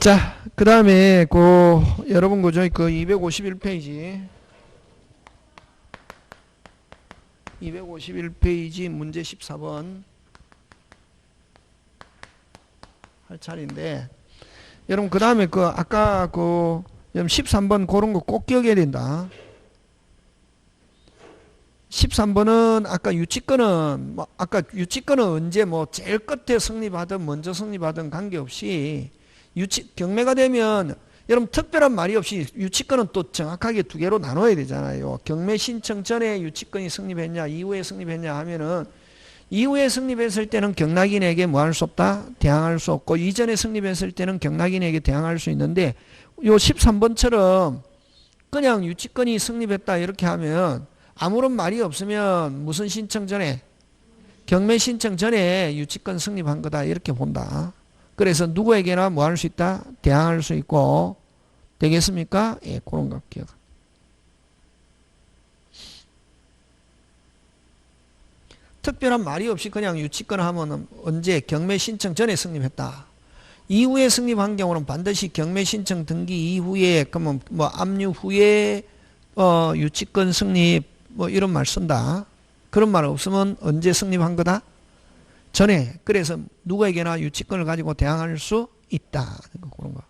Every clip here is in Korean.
자, 그 다음에 여러분 그죠? 그 251페이지 251페이지 문제 14번 할 차례인데, 여러분 그 다음에 아까 여러분 13번 그런 거 꼭 기억해야 된다. 13번은 아까 유치권은 아까 유치권은 언제 제일 끝에 성립하든 먼저 성립하든 관계없이 경매가 되면 여러분 특별한 말이 없이 유치권은 또 정확하게 두 개로 나눠야 되잖아요. 경매 신청 전에 유치권이 성립했냐 이후에 성립했냐 하면은, 이후에 성립했을 때는 경락인에게 뭐 할 수 없다? 대항할 수 없고, 이전에 성립했을 때는 경락인에게 대항할 수 있는데, 요 13번처럼 그냥 유치권이 성립했다 이렇게 하면 아무런 말이 없으면 무슨 신청 전에? 경매 신청 전에 유치권 성립한 거다 이렇게 본다. 그래서 누구에게나 뭐 할 수 있다? 대항할 수 있고, 되겠습니까? 예, 그런 거 기억. 특별한 말이 없이 그냥 유치권 하면은 언제? 경매 신청 전에 성립했다. 이후에 성립한 경우는 반드시 경매 신청 등기 이후에, 그러면 압류 후에 유치권 성립 이런 말 쓴다. 그런 말 없으면 언제 성립한 거다? 전에. 그래서 누구에게나 유치권을 가지고 대항할 수 있다. 그런 거.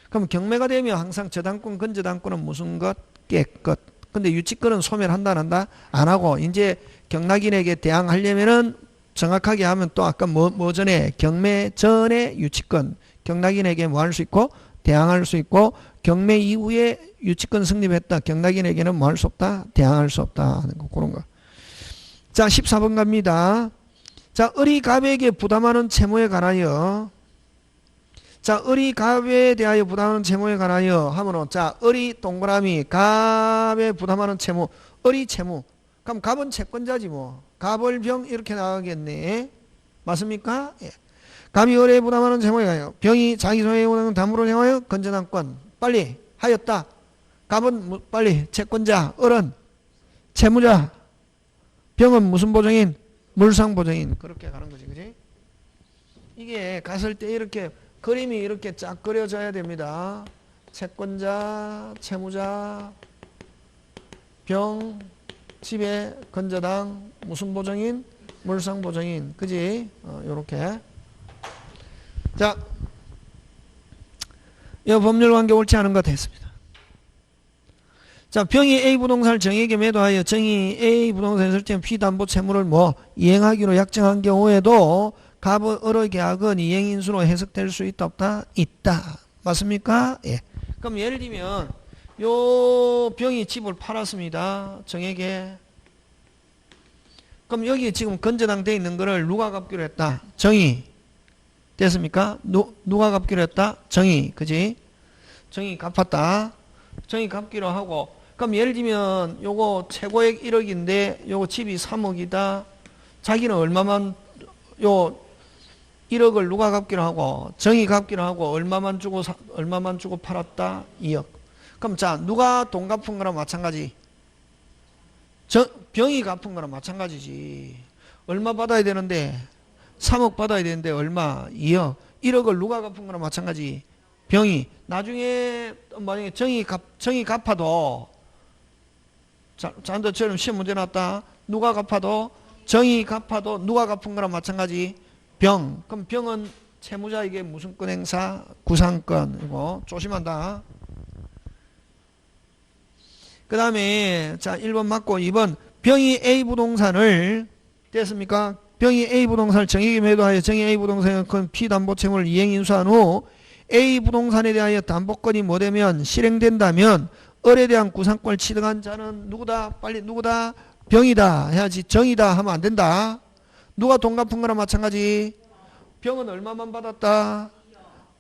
그럼 경매가 되면 항상 저당권, 건저당권은 무슨 것? 깨끗. 근데 유치권은 소멸한다, 안 한다? 안 하고, 이제 경락인에게 대항하려면은 정확하게 하면 또 아까 뭐 전에? 경매 전에 유치권. 경락인에게 뭐 할 수 있고? 대항할 수 있고, 경매 이후에 유치권 성립했다. 경락인에게는 뭐 할 수 없다? 대항할 수 없다. 하는 거, 그런 거. 자, 14번 갑니다. 자, 을이 갑에게 부담하는 채무에 관하여. 자, 을이 갑에 대하여 부담하는 채무에 관하여 하면은, 자, 을이 동그라미, 갑에 부담하는 채무, 을이 채무. 그럼 갑은 채권자지 뭐. 갑을병 이렇게 나가겠네. 맞습니까? 예. 갑이 을에 부담하는 채무에 관하여 병이 자기 소유에 부담하는 담보를 행하여 건전한권 빨리 하였다. 갑은 빨리 채권자, 을은 채무자, 병은 무슨 보증인? 물상보증인. 그렇게 가는 거지, 그지? 이게 갔을 때 이렇게 그림이 이렇게 쫙 그려져야 됩니다. 채권자, 채무자, 병, 지배, 건저당, 무슨 보증인? 물상보증인. 그지? 요렇게. 자, 이 법률 관계 옳지 않은 것 됐습니다. 자, 병이 A 부동산을 정에게 매도하여 정이 A 부동산에 설정한 피담보 채무를 이행하기로 약정한 경우에도 갑의 을의 계약은 이행인수로 해석될 수 있다 없다? 있다. 맞습니까? 예. 그럼 예를 들면 요 병이 집을 팔았습니다. 정에게. 그럼 여기 지금 건저당 돼 있는 거를 누가 갚기로 했다? 정이. 됐습니까? 누가 갚기로 했다? 정이. 그지? 정이 갚았다. 정이 갚기로 하고, 그럼 예를 들면 요거 최고액 1억인데 요거 집이 3억이다. 자기는 얼마만 1억을 누가 갚기로 하고? 정이 갚기로 하고, 얼마만 주고 팔았다? 2억. 그럼 자, 누가 돈 갚은 거랑 마찬가지. 병이 갚은 거랑 마찬가지지. 얼마 받아야 되는데? 3억 받아야 되는데 얼마? 2억. 1억을 누가 갚은 거랑 마찬가지. 병이. 나중에 만약에 정이 갚아도, 잔도처럼 시험 문제 났다. 누가 갚아도, 정이 갚아도 누가 갚은 거랑 마찬가지. 병. 그럼 병은 채무자에게 무슨 권 행사? 구상권. 이거 조심한다. 그 다음에 자, 1번 맞고 2번 병이 A 부동산을, 됐습니까? 병이 A 부동산을 정에게 매도하여 정이 A 부동산의 피담보 채무를 이행인수한 후 A 부동산에 대하여 담보권이 되면 실행된다면 을에 대한 구상권을 취득한 자는 누구다? 빨리 누구다? 병이다 해야지. 정이다 하면 안 된다. 누가 돈 갚은 거나 마찬가지. 병은 얼마만 받았다?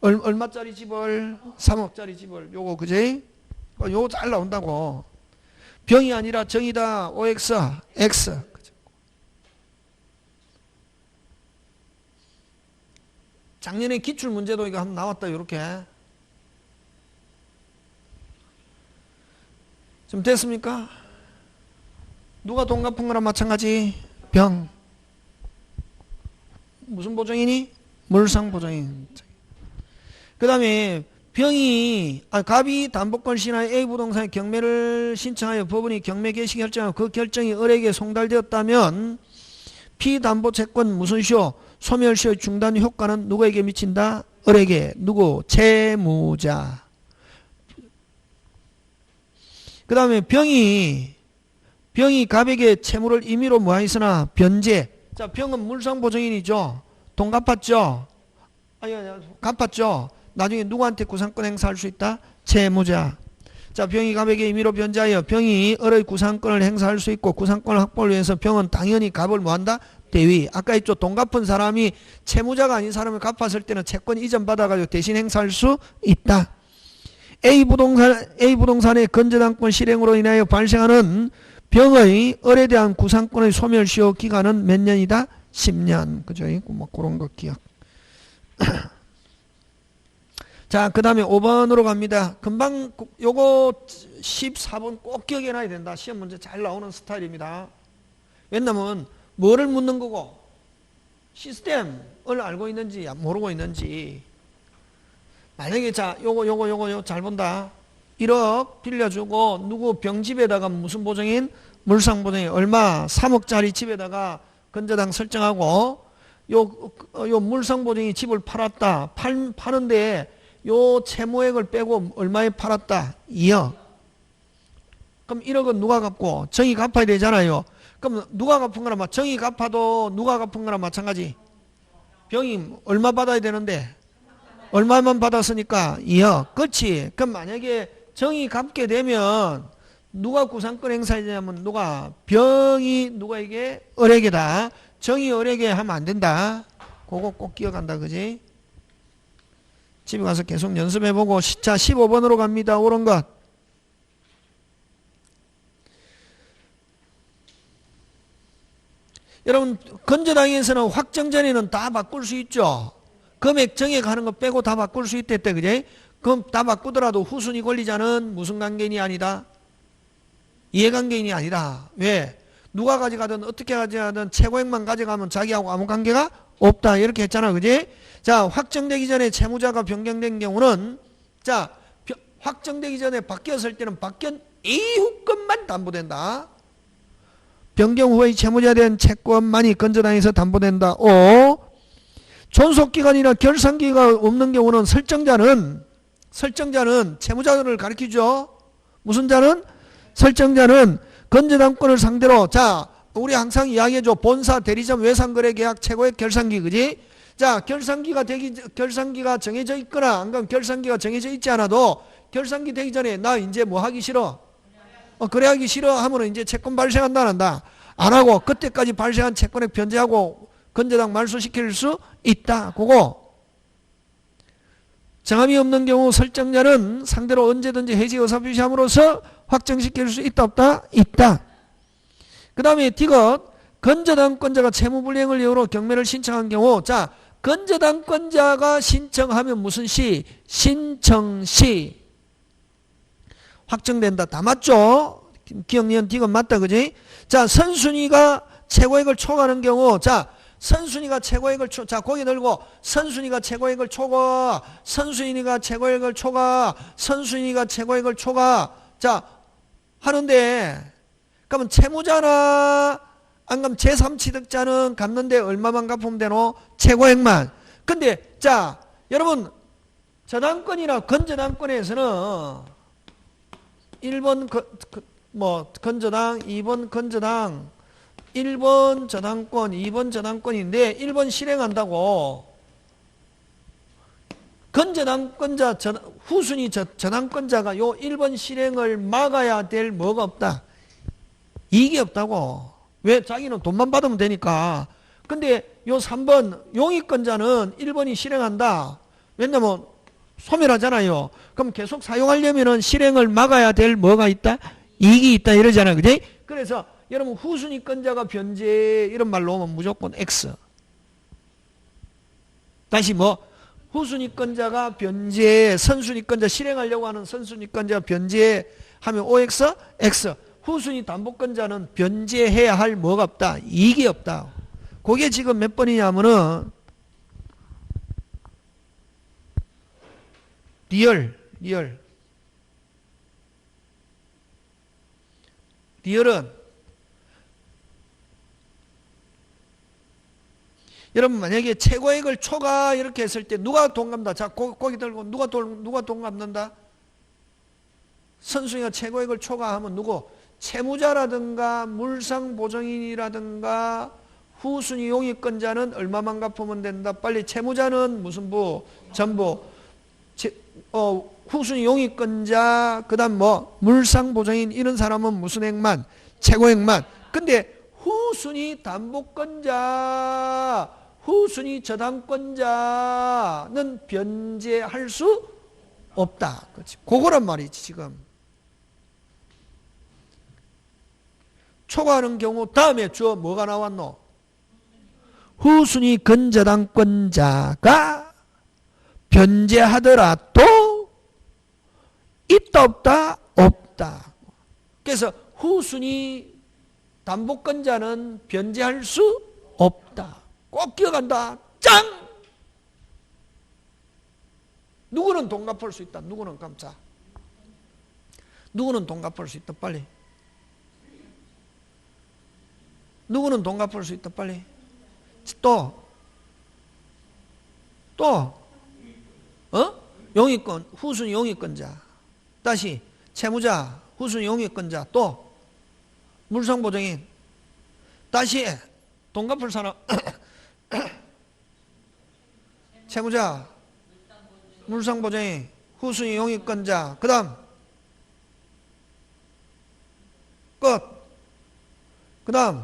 얼마짜리 집을? 3억짜리 집을. 요거 그지? 요거 잘 나온다고. 병이 아니라 정이다. OX, X. 작년에 기출문제도 이거 한번 나왔다. 요렇게. 좀 됐습니까? 누가 돈 갚은 거랑 마찬가지. 병. 무슨 보증이니? 물상보증인. 그 다음에 갑이 담보권 신하의 A 부동산의 경매를 신청하여 법원이 경매 개시 결정하고 그 결정이 을에게 송달되었다면 피담보채권 무슨 시효 소멸시효의 중단 효과는 누구에게 미친다? 을에게. 누구? 채무자. 그 다음에 병이 갑에게 채무를 임의로 뭐하였으나 변제. 자, 병은 물상보증인이죠. 돈 갚았죠? 아니, 갚았죠? 나중에 누구한테 구상권 행사할 수 있다? 채무자. 자, 병이 갑에게 임의로 변제하여 병이 을의 구상권을 행사할 수 있고 구상권을 확보를 위해서 병은 당연히 갑을 뭐한다? 대위. 아까 했죠. 돈 갚은 사람이 채무자가 아닌 사람을 갚았을 때는 채권 이전 받아가지고 대신 행사할 수 있다. A 부동산의 건저당권 실행으로 인하여 발생하는 병의 을에 대한 구상권의 소멸시효 기간은 몇 년이다? 10년. 그죠? 뭐 그런 거 기억. 자, 그 다음에 5번으로 갑니다. 금방 요거 14번 꼭 기억해놔야 된다. 시험 문제 잘 나오는 스타일입니다. 왜냐면 뭐를 묻는 거고 시스템을 알고 있는지 모르고 있는지. 만약에 자 요거 잘 본다. 1억 빌려주고 누구 병집에다가 무슨 보증인? 물상보증인. 얼마? 3억짜리 집에다가 건저당 설정하고 요 물상보증이 집을 팔았다. 파는데 요 채무액을 빼고 얼마에 팔았다? 2억. 그럼 1억은 누가 갚고? 정이 갚아야 되잖아요. 그럼 누가 갚은 거나 정이 갚아도 누가 갚은 거나 마찬가지. 병이 얼마 받아야 되는데? 얼마만 받았으니까 2억. 그렇지. 그럼 만약에 정이 갚게 되면 누가 구상권 행사해야 되냐면 병이 누가에게? 을에게다. 정이 을에게 하면 안 된다. 그거 꼭 기억한다. 그지? 집에 가서 계속 연습해보고. 자, 15번으로 갑니다. 옳은 것. 여러분, 건저당에서는 확정 전에는 다 바꿀 수 있죠. 금액 정액하는 거 빼고 다 바꿀 수 있댔대. 그제? 그럼 다 바꾸더라도 후순위 권리자는 무슨 관계인이 아니다? 이해관계인이 아니다. 왜? 누가 가져가든 어떻게 가져가든 최고액만 가져가면 자기하고 아무 관계가 없다. 이렇게 했잖아. 그지? 자, 확정되기 전에 채무자가 변경된 경우는 자, 확정되기 전에 바뀌었을 때는 바뀐 이후 것만 담보된다. 변경 후의 채무자에 대한 채권만이 건저당에서 담보된다. 5. 존속기간이나 결산기가 없는 경우는 설정자는 채무자를 가리키죠. 무슨 자는? 설정자는 건저당권을 상대로 자, 우리 항상 이야기해줘. 본사, 대리점, 외상거래계약, 최고액 결산기. 그지? 자, 결산기가 정해져 있거나 안 그러면 결산기가 정해져 있지 않아도 결산기 되기 전에 나 이제 뭐 하기 싫어? 그래 하기 싫어 하면은 이제 채권 발생한다 안 한다? 안 하고 그때까지 발생한 채권액 변제하고 건저당 말소시킬 수 있다. 그거. 정함이 없는 경우 설정자는 상대로 언제든지 해지 의사 표시함으로써 확정시킬 수 있다 없다? 있다. 그 다음에 D것 건저당권자가 채무불이행을 이유로 경매를 신청한 경우 자, 건저당권자가 신청하면 무슨 시? 신청시. 확정된다. 다 맞죠? 기억니은 D것 맞다. 그지? 자, 선순위가 최고액을 초과하는 경우 자, 선순위가 최고액을 자, 고개 들고 선순위가 최고액을 초과 선순위가 최고액을 초과 선순위가 최고액을 초과 자, 하는데 그러면 채무자나 안 그러면 제3취득자는 갚는데 얼마만 갚으면 되노? 최고액만. 근데 자, 여러분 저당권이나 건저당권에서는 1번 건저당, 2번 건저당, 1번 저당권, 2번 저당권인데 1번 실행한다고 건저당권자, 후순위 저당권자가 요 1번 실행을 막아야 될 뭐가 없다? 이익이 없다고. 왜? 자기는 돈만 받으면 되니까. 근데 요 3번 용익권자는 1번이 실행한다. 왜냐면 소멸하잖아요. 그럼 계속 사용하려면은 실행을 막아야 될 뭐가 있다? 이익이 있다 이러잖아. 그지? 그래서 여러분 후순위권자가 변제 이런 말로 오면 무조건 X. 다시 뭐 후순위권자가 변제, 선순위권자 실행하려고 하는 선순위권자 변제하면 OX, X. 후순위 담보권자는 변제해야 할 뭐가 없다? 이익이 없다. 그게 지금 몇 번이냐면은 리얼은 여러분 만약에 최고액을 초과 이렇게 했을 때 누가 돈 갚는다? 자, 고기 들고 누가 돈 갚는다? 선순위가 최고액을 초과하면 누구? 채무자라든가 물상보증인이라든가 후순위 용익권자는 얼마만 갚으면 된다? 빨리 채무자는 무슨 부? 전부. 후순위 용익권자 그 다음 뭐 물상보증인 이런 사람은 무슨 액만? 최고액만. 근데 후순위 담보권자 후순위 저당권자는 변제할 수 없다. 그렇지. 그거란 말이지 지금. 초과하는 경우 다음에 주어 뭐가 나왔노? 후순위 근저당권자가 변제하더라도 있다 없다? 없다. 그래서 후순위 담보권자는 변제할 수 없다. 꼭 기억한다. 짱! 누구는 돈 갚을 수 있다. 누구는 갚자. 누구는 돈 갚을 수 있다. 빨리. 누구는 돈 갚을 수 있다. 빨리. 또 용익권 후순위 용익권자 다시 채무자 후순위 용익권자 또 물상보증인 다시 돈 갚을 사람 채무자 물상보증인 후순위 용익권자 그 다음 끝 그 다음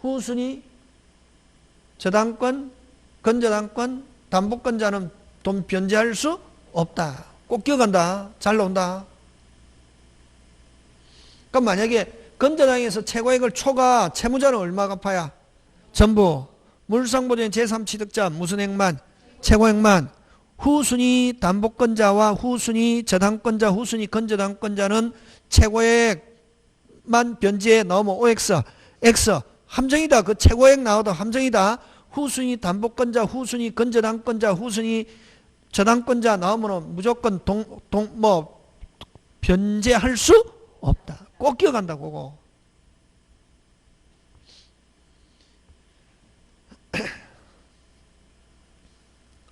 후순위 저당권 근저당권 담보권자는 돈 변제할 수 없다. 꼭 기억한다. 잘 나온다. 그럼 만약에 근저당에서 최고액을 초과 채무자는 얼마 갚아야? 전부. 물상보증인 제3취득자 무슨 액만? 최고액만. 후순위 담보권자와 후순위 저당권자 후순위 근저당권자는 최고액만 변제해 넣으면 OX X 함정이다. 그 최고액 나오다 함정이다. 후순위 담보권자 후순위 근저당권자 후순위 저당권자 나오면 무조건 변제할 수 없다. 꼭 기억한다. 그거.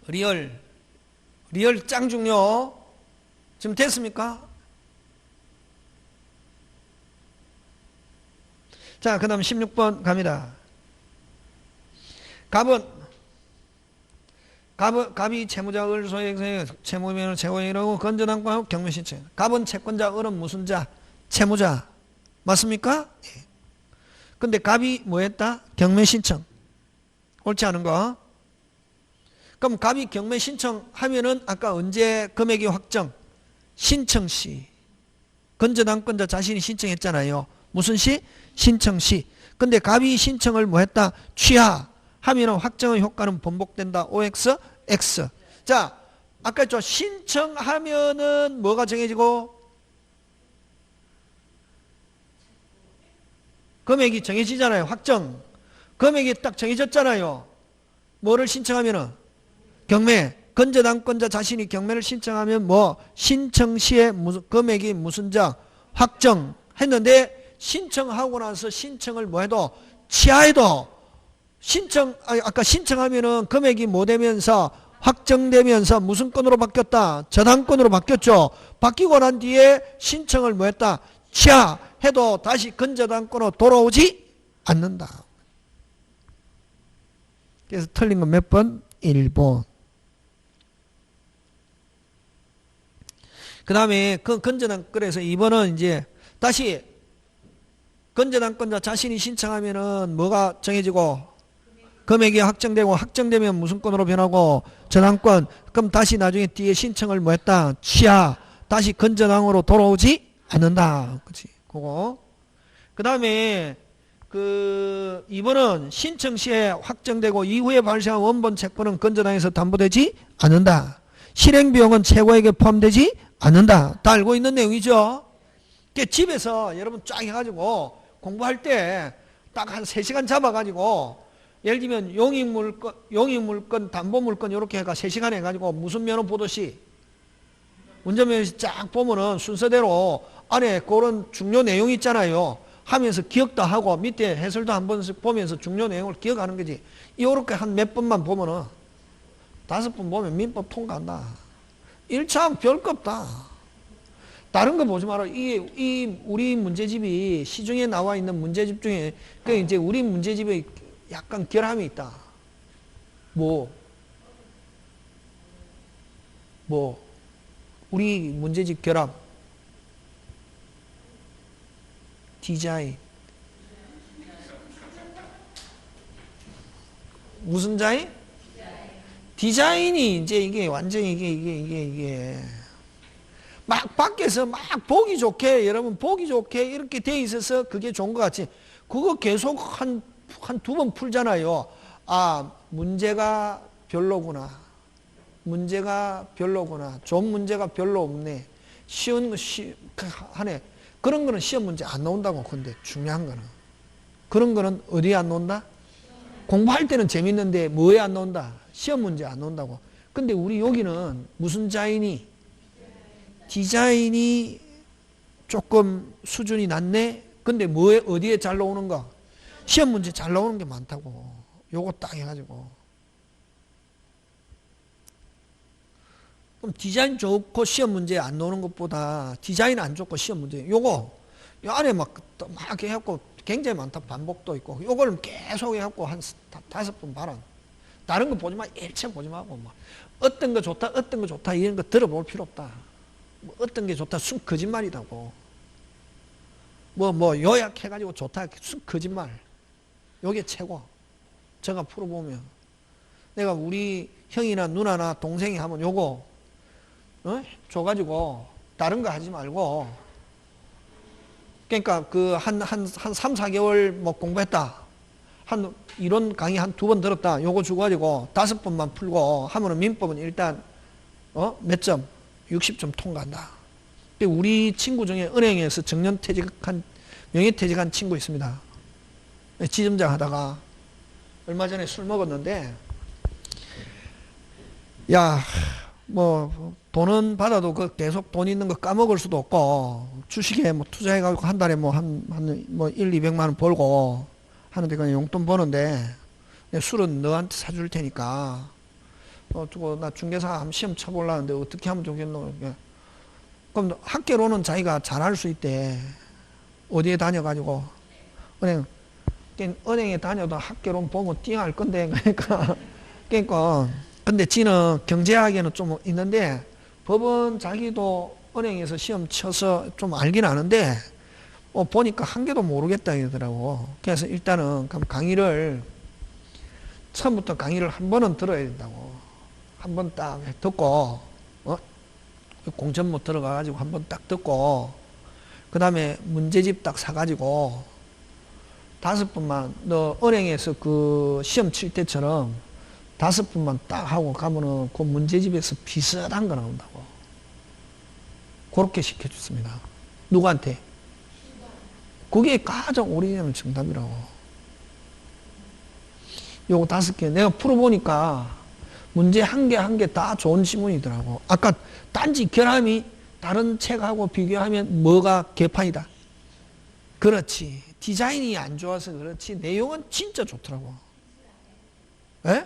리얼 짱 중요. 지금 됐습니까? 자, 그 다음 16번 갑니다. 갑이 채무자 을 소액 채무면을 채권이라고 건전한과 경매신청. 갑은 채권자 을은 무슨 자? 채무자. 맞습니까? 예. 근데 갑이 뭐 했다? 경매신청. 옳지 않은 거? 그럼 갑이 경매신청 하면은 아까 언제 금액이 확정? 신청 시. 건전한권자 자신이 신청했잖아요. 무슨 시? 신청 시. 근데 갑이 신청을 뭐 했다? 취하. 하면 확정의 효과는 번복된다. OX, X. 자, 아까 했죠. 신청하면은 뭐가 정해지고? 금액이 정해지잖아요. 확정. 금액이 딱 정해졌잖아요. 뭐를 신청하면은? 경매. 건저당권자 자신이 경매를 신청하면 뭐? 신청 시에 금액이 무슨 자? 확정. 했는데 신청하고 나서 신청을 뭐 해도? 취하해도 아까 신청하면은 금액이 뭐 되면서 확정되면서 무슨 건으로 바뀌었다? 저당권으로 바뀌었죠. 바뀌고 난 뒤에 신청을 뭐 했다? 취하해도 다시 근저당권으로 돌아오지 않는다. 그래서 틀린 건 몇 번? 1번. 그 다음에 그 근저당권에서 2번은 이제 다시 근저당권자 자신이 신청하면은 뭐가 정해지고 금액이 확정되고 확정되면 무슨 건으로 변하고 저당권. 그럼 다시 나중에 뒤에 신청을 뭐 했다? 취하. 다시 근저당으로 돌아오지 않는다. 그치? 그거. 그 다음에 그 2번은 신청 시에 확정되고 이후에 발생한 원본 채권은 근저당에서 담보되지 않는다. 실행비용은 최고액에 포함되지 않는다. 다 알고 있는 내용이죠. 집에서 여러분 쫙 해가지고 공부할 때 딱 한 3시간 잡아가지고 예를 들면 용익물건, 담보물건 이렇게 해가 3시간 해가지고 무슨 면허 보듯이 운전면허시 쫙 보면은 순서대로 안에 그런 중요 내용이 있잖아요. 하면서 기억도 하고 밑에 해설도 한 번씩 보면서 중요 내용을 기억하는 거지. 이렇게 한 몇 번만 보면은 5번 보면 민법 통과한다. 1차하고 별거 없다. 다른 거 보지 마라. 이 우리 문제집이 시중에 나와 있는 문제집 중에 그 이제 우리 문제집에 약간 결함이 있다. 뭐 우리 문제집 결함. 디자인. 무슨 자인? 디자인이 이제 이게 완전히 이게 막 밖에서 막 보기 좋게 여러분 보기 좋게 이렇게 돼 있어서 그게 좋은 것 같지. 그거 계속 한 2번 풀잖아요. 아, 문제가 별로구나. 문제가 별로구나. 좋은 문제가 별로 없네. 쉬운 거 하네. 그런 거는 시험 문제 안 나온다고. 근데 중요한 거는 그런 거는 어디에 안 나온다? 공부할 때는 재밌는데 뭐에 안 나온다? 시험 문제 안 나온다고. 근데 우리 여기는 무슨 자인이? 디자인이 조금 수준이 낮네? 근데 뭐에 어디에 잘 나오는가? 시험 문제 잘 나오는 게 많다고. 요거 딱 해가지고. 그럼 디자인 좋고 시험 문제 안 나오는 것보다 디자인 안 좋고 시험 문제 요거 요 안에 막 해갖고 굉장히 많다. 반복도 있고 요걸 계속 해갖고 한 5번 봐라. 다른 거 보지 마. 일체 보지 말고 뭐 어떤 거 좋다 어떤 거 좋다 이런 거 들어볼 필요 없다. 뭐 어떤 게 좋다 순 거짓말이라고. 뭐 요약해가지고 좋다 순 거짓말. 요게 최고. 제가 풀어보면 내가 우리 형이나 누나나 동생이 하면 요거 줘가지고 다른 거 하지 말고 그러니까 그 한 3, 4개월 뭐 공부했다. 한 이론 강의 한 2번 들었다. 요거 주고가지고 5번만 풀고 하면은 민법은 일단 몇 점? 60점 통과한다. 우리 친구 중에 은행에서 정년퇴직한 명예퇴직한 친구 있습니다. 지점장 하다가 얼마 전에 술 먹었는데 야 뭐 돈은 받아도 그 계속 돈 있는 거 까먹을 수도 없고 주식에 뭐 투자해가지고 한 달에 뭐 한 뭐 1, 200만 원 벌고 하는데 그냥 용돈 버는데 술은 너한테 사줄 테니까 두고 나 중개사 한번 시험 쳐보려는데 어떻게 하면 좋겠노? 그럼 학교로는 자기가 잘할 수 있대. 어디에 다녀가지고 은행에 다녀도 학교로는 보면 띵할 건데 그러니까 근데 지는 경제학에는 좀 있는데 법은 자기도 은행에서 시험 쳐서 좀 알긴 아는데 보니까 한 개도 모르겠다 이러더라고. 그래서 일단은 강의를 처음부터 강의를 한 번은 들어야 된다고. 한 번 딱 듣고 공전못 들어가가지고 한 번 딱 듣고 그 다음에 문제집 딱 사가지고 5번만 너 은행에서 그 시험 칠 때처럼 5번만 딱 하고 가면은 그 문제집에서 비슷한 거 나온다고. 그렇게 시켜줬습니다. 누구한테? 그게 가장 오리지널 정답이라고. 요거 5개 내가 풀어보니까 문제 한 개 다 좋은 지문이더라고. 아까 단지 결함이 다른 책하고 비교하면 뭐가 개판이다. 그렇지. 디자인이 안 좋아서 그렇지 내용은 진짜 좋더라고. 에?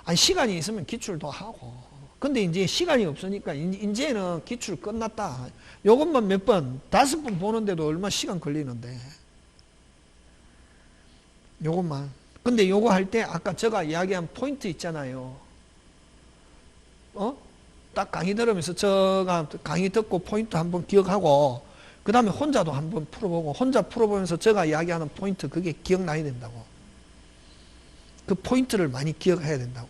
아니 시간이 있으면 기출도 하고. 근데 이제 시간이 없으니까 이제는 기출 끝났다. 요것만 몇 번, 5번 보는데도 얼마 시간 걸리는데. 요것만. 근데 요거 할 때 아까 제가 이야기한 포인트 있잖아요. 딱 강의 들으면서 제가 강의 듣고 포인트 한번 기억하고 그 다음에 혼자도 한번 풀어보고 혼자 풀어보면서 제가 이야기하는 포인트 그게 기억나야 된다고. 그 포인트를 많이 기억해야 된다고.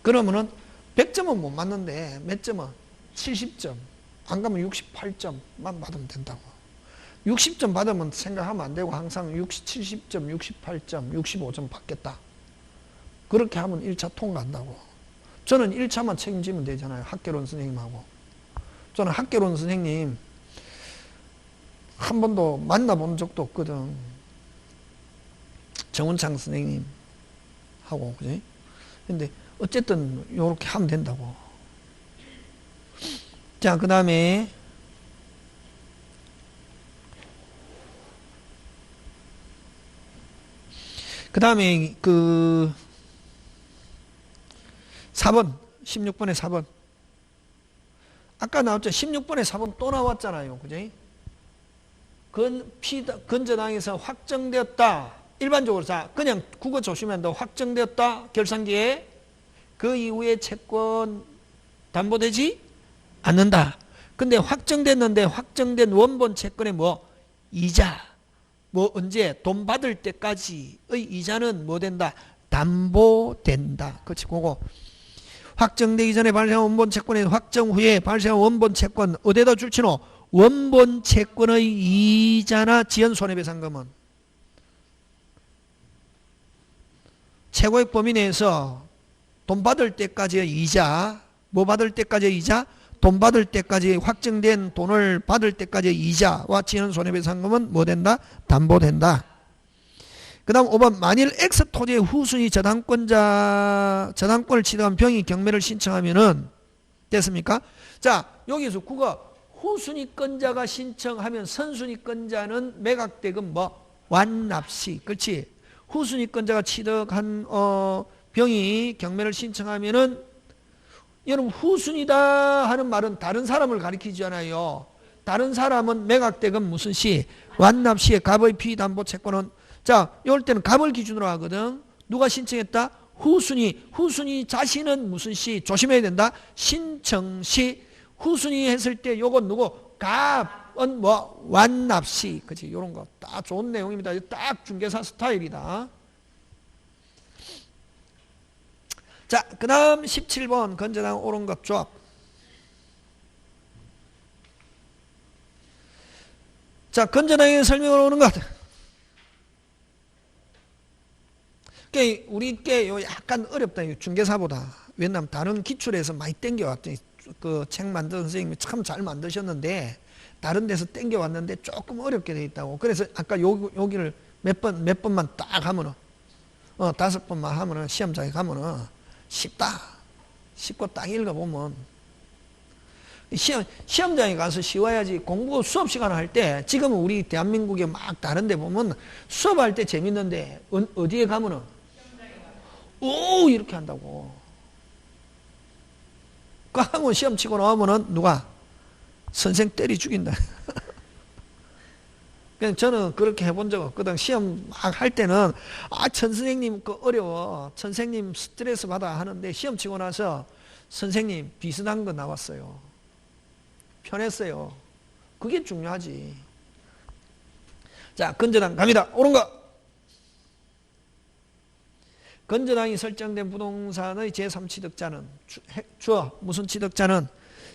그러면은 100점은 못 맞는데 몇 점은? 70점. 안 가면 68점만 받으면 된다고. 60점 받으면 생각하면 안 되고 항상 70점, 68점, 65점 받겠다. 그렇게 하면 1차 통과한다고. 저는 1차만 책임지면 되잖아요. 학개론 선생님하고. 저는 학개론 선생님 한 번도 만나본 적도 없거든. 정운창 선생님 하고, 그지? 근데 어쨌든 요렇게 하면 된다고. 자, 그 다음에 그 4번 16번에 4번 아까 나왔죠. 16번에 4번 또 나왔잖아요. 그죠? 건저당에서 확정되었다. 일반적으로 자 그냥 국어 조심하면 돼. 확정되었다. 결산기에 그 이후에 채권 담보되지 않는다. 근데 확정됐는데 확정된 원본 채권의 뭐 이자 뭐 언제 돈 받을 때까지의 이자는 뭐 된다? 담보된다. 그렇지. 그거 확정되기 전에 발생한 원본 채권의 확정 후에 발생한 원본 채권 어디다 줄치노? 원본 채권의 이자나 지연 손해배상금은 최고액 범위 내에서 돈 받을 때까지의 이자, 뭐 받을 때까지의 이자? 돈 받을 때까지 확정된 돈을 받을 때까지의 이자와 지연 손해배상금은 뭐 된다? 담보된다. 그 다음 5번 만일 X 토지의 후순위 저당권을 취득한 병이 경매를 신청하면은 됐습니까? 자 여기서 국어 후순위권자가 신청하면 선순위권자는 매각대금 뭐 완납시 그렇지. 후순위권자가 취득한 병이 경매를 신청하면은 여러분 후순위다 하는 말은 다른 사람을 가리키잖아요. 다른 사람은 매각대금 무슨 시? 완납시의 갑의 피담보 채권은 자 이럴 때는 갑을 기준으로 하거든. 누가 신청했다? 후순위 자신은 무슨 시? 조심해야 된다. 신청시 후순위 했을 때 요건 누구? 갑은 뭐 완납시 그치 요런 거 딱 좋은 내용입니다. 딱 중개사 스타일이다. 자, 그 다음 17번 건저당 옳은 것 조합. 자, 건저당의 설명을 오는 것. 우리 게 약간 어렵다. 중개사보다. 왜냐면 다른 기출에서 많이 땡겨왔더니 그 책 만든 선생님이 참 잘 만드셨는데 다른 데서 땡겨왔는데 조금 어렵게 돼 있다고. 그래서 아까 여기를 몇 번만 딱 하면은 5번만 하면은 시험장에 가면은 쉽고 딱 읽어보면 시험장에 가서 쉬워야지. 공부 수업 시간 할 때 지금은 우리 대한민국에 막 다른 데 보면 수업할 때 재밌는데 어디에 가면은 오 이렇게 한다고. 그러면 시험 치고 나오면은 누가 선생 때리 죽인다. 그냥 저는 그렇게 해본 적 없거든. 시험 막 할 때는 선생님 그 어려워. 선생님 스트레스 받아 하는데 시험 치고 나서 선생님 비슷한 거 나왔어요. 편했어요. 그게 중요하지. 자, 건저당 갑니다. 옳은 거. 건저당이 설정된 부동산의 제3취득자는 무슨 취득자는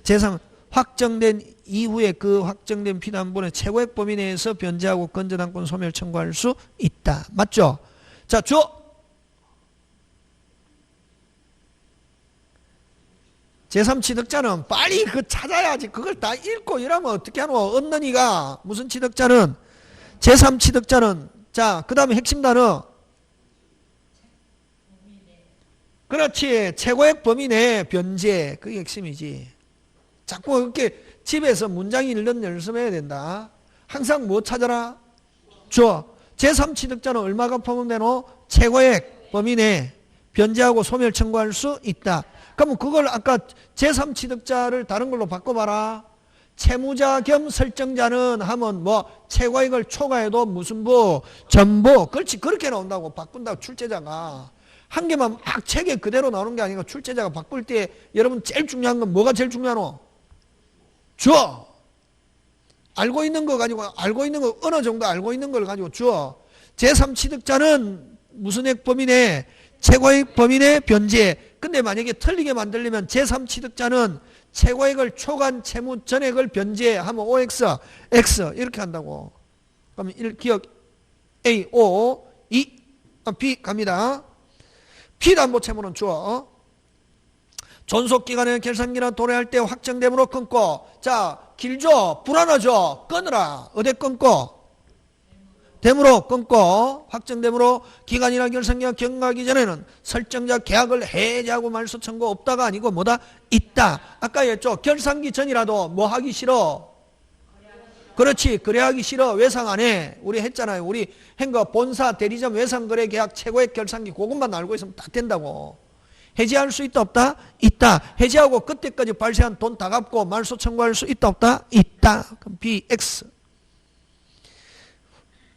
제3 확정된 이후에 그 확정된 피담보는 최고액 범위 내에서 변제하고 건저당권 소멸 청구할 수 있다. 맞죠? 자, 제3취득자는 빨리 그 찾아야지. 그걸 다 읽고 이러면 어떻게 하노? 없는 이가 무슨 취득자는 제3취득자는 자, 그 다음에 핵심 단어 그렇지. 최고액 범위 내 변제. 그게 핵심이지. 자꾸 이렇게 집에서 문장 읽는 연습해야 된다. 항상 뭐 찾아라? 제3취득자는 얼마 갚으면 되노? 최고액 범위 내 변제하고 소멸 청구할 수 있다. 그러면 그걸 아까 제3취득자를 다른 걸로 바꿔봐라. 채무자 겸 설정자는 하면 뭐 최고액을 초과해도 무슨 부? 전부. 그렇지. 그렇게 나온다고. 바꾼다고 출제자가. 한 개만 막 책에 그대로 나오는 게 아니고 출제자가 바꿀 때 여러분 제일 중요한 건 뭐가 제일 중요하노? 알고 있는 거 가지고 알고 있는 거 어느 정도 알고 있는 걸 가지고 제3취득자는 무슨 액 범위 내? 최고액 범위 내 변제. 근데 만약에 틀리게 만들려면 제3취득자는 최고액을 초과한 채무 전액을 변제하면 OX, X 이렇게 한다고. 그러면 1 기억 A, O, 2, B 갑니다. 피담보 채무는 존속기간에 결산기간 도래할 때 확정됨으로 끊고 자 길죠? 불안하죠? 끊으라. 어디 끊고? 됨으로 끊고 확정됨으로 기간이나 결산기간 경과하기 전에는 설정자 계약을 해지하고 말소 청구 없다가 아니고 뭐다? 있다. 아까 했죠. 결산기 전이라도 뭐 하기 싫어? 그렇지. 거래하기 싫어. 외상 안 해. 우리 했잖아요. 우리 행거 본사 대리점 외상거래 계약 최고액 결산기 그것만 알고 있으면 다 된다고. 해지할 수 있다 없다? 있다. 해지하고 그때까지 발생한 돈 다 갚고 말소 청구할 수 있다 없다? 있다. 그럼 BX.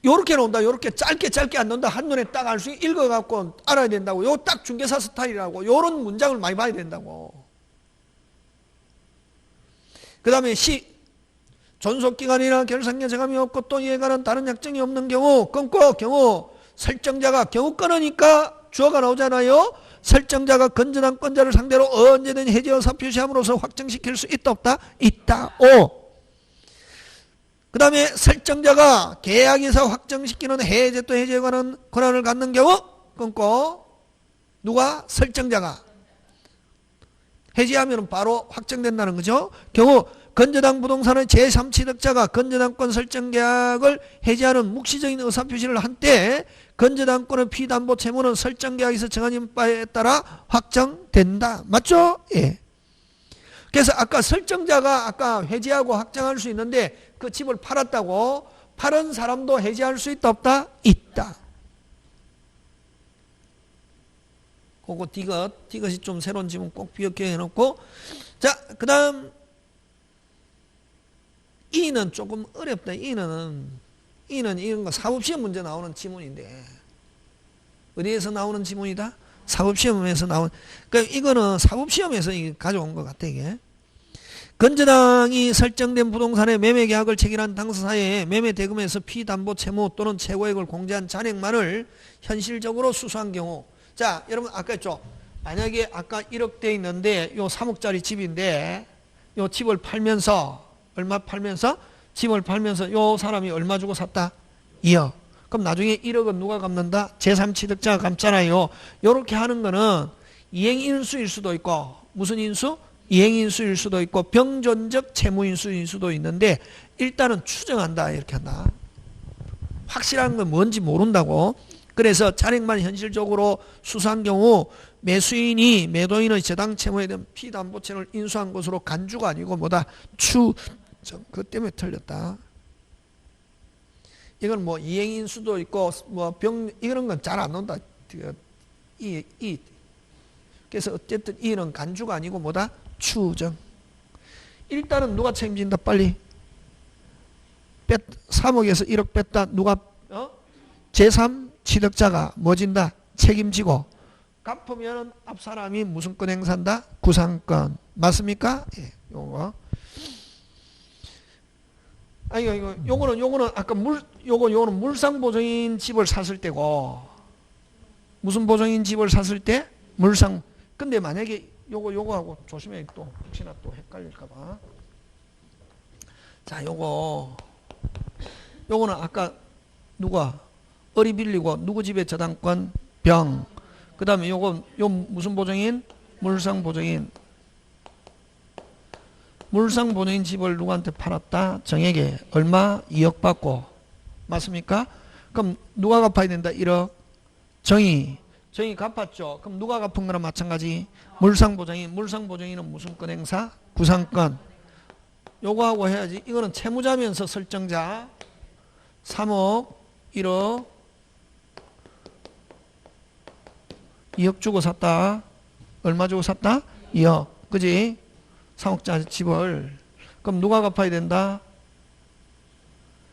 요렇게 놓는다. 요렇게 짧게 안 놓는다. 한눈에 딱 알 수 읽어갖고 알아야 된다고. 요 딱 중개사 스타일이라고. 요런 문장을 많이 봐야 된다고. 그 다음에 C. 존속기간이나 결산기간 정함이 없고 또 이에 관한 다른 약정이 없는 경우 끊고 경우 설정자가 경우 끊으니까 주어가 나오잖아요. 설정자가 건전한권자를 상대로 언제든 해지의사 표시함으로써 확정시킬 수 있다 없다? 있다. 5. 그 다음에 설정자가 계약에서 확정시키는 해제 또 해제에 관한 권한을 갖는 경우 끊고 누가? 설정자가 해지하면 바로 확정된다는 거죠. 경우 건저당 부동산의 제3취득자가 건저당권 설정계약을 해지하는 묵시적인 의사표시를 한 때 건저당권의 피담보 채무는 설정계약에서 정한 바에 따라 확정된다. 맞죠? 예. 그래서 아까 설정자가 아까 해지하고 확정할 수 있는데 그 집을 팔았다고 팔은 사람도 해지할 수 있다 없다? 있다. 그거 디귿이 좀 새로운 지문 꼭 기억해 놓고 자, 그 다음 E는 조금 어렵다. E는 이런 거 사법시험 문제 나오는 지문인데 어디에서 나오는 지문이다? 사법시험에서 나온. 그러니까 이거는 사법시험에서 가져온 것 같아 이게. 건저당이 설정된 부동산의 매매계약을 체결한 당사자의 매매대금에서 피담보 채무 또는 최고액을 공제한 잔액만을 현실적으로 수수한 경우. 자, 여러분 아까 했죠. 만약에 아까 1억 돼 있는데 요 3억짜리 집인데 요 집을 팔면서 얼마 팔면서? 집을 팔면서 요 사람이 얼마 주고 샀다? 2억. 그럼 나중에 1억은 누가 갚는다? 제3취득자가 갚잖아요. 요렇게 하는 거는 이행인수일 수도 있고 무슨 인수? 이행인수일 수도 있고 병존적 채무인수일 수도 있는데 일단은 추정한다 이렇게 한다. 확실한 건 뭔지 모른다고. 그래서 잔액만 현실적으로 수수한 경우 매수인이 매도인의 저당 채무에 대한 피담보채를 인수한 것으로 간주가 아니고 뭐다? 그것 때문에 틀렸다. 이건 뭐 이행인수도 있고 뭐 이런 건 잘 안 논다. 그래서 어쨌든 이는 간주가 아니고 뭐다? 추정. 일단은 누가 책임진다? 빨리. 3억에서 1억 뺐다. 누가? 제3 취득자가 뭐 진다? 책임지고. 갚으면 앞사람이 무슨 권 행사한다? 구상권. 맞습니까? 예, 요거. 요거는 아까 요거는 물상보증인 집을 샀을 때고 무슨 보증인 집을 샀을 때? 물상. 근데 만약에 요거하고 조심해 또 혹시나 또 헷갈릴까봐. 자, 요거는 아까 누가? 어리 빌리고 누구 집에 저당권? 병. 그 다음에 요 무슨 보증인? 물상보증인. 물상보증인 집을 누구한테 팔았다? 정에게. 얼마? 2억 받고. 맞습니까? 그럼 누가 갚아야 된다? 1억. 정이 갚았죠. 그럼 누가 갚은 거랑 마찬가지. 물상보증인. 물상보증인은 무슨 권 행사? 구상권. 요거하고 해야지. 이거는 채무자면서 설정자. 3억, 1억, 2억 주고 샀다. 얼마 주고 샀다? 2억. 그지? 3억짜리 집을. 그럼 누가 갚아야 된다?